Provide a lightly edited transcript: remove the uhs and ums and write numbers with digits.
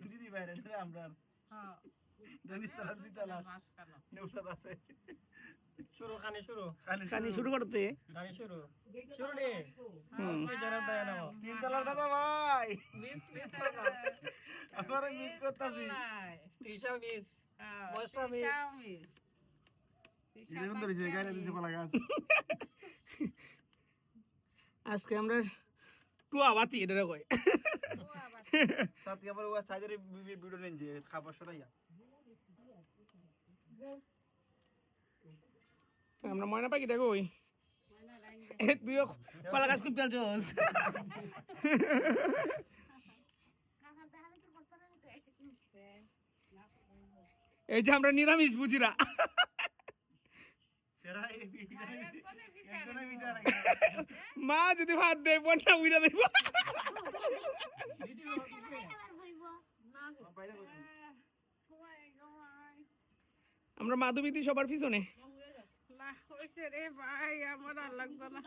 দিদি বাইরে আমরা শুরু খানি শুরু করতে শুরু নে তিনতলার দাদা ভাই আমরা মিস করতেছি টিশা মিস বর্ষা মিস আজকে আমরা টুয়া বাতি এটা কই সাথে আবার ওয়া সাইজের ভিডিও নেন যে খাবার সরাইয়া আমরা ময়না পাখিটা কই তুইও কলা গাছ খুব চলছস এই যে আমরা নিরামিষ বুঝিরা মা যদি ভাত দেয় বন্যা উইরা দেব আমরা মাধবীতি সবার পিছনে রে ভাই আমার আর লাগবে না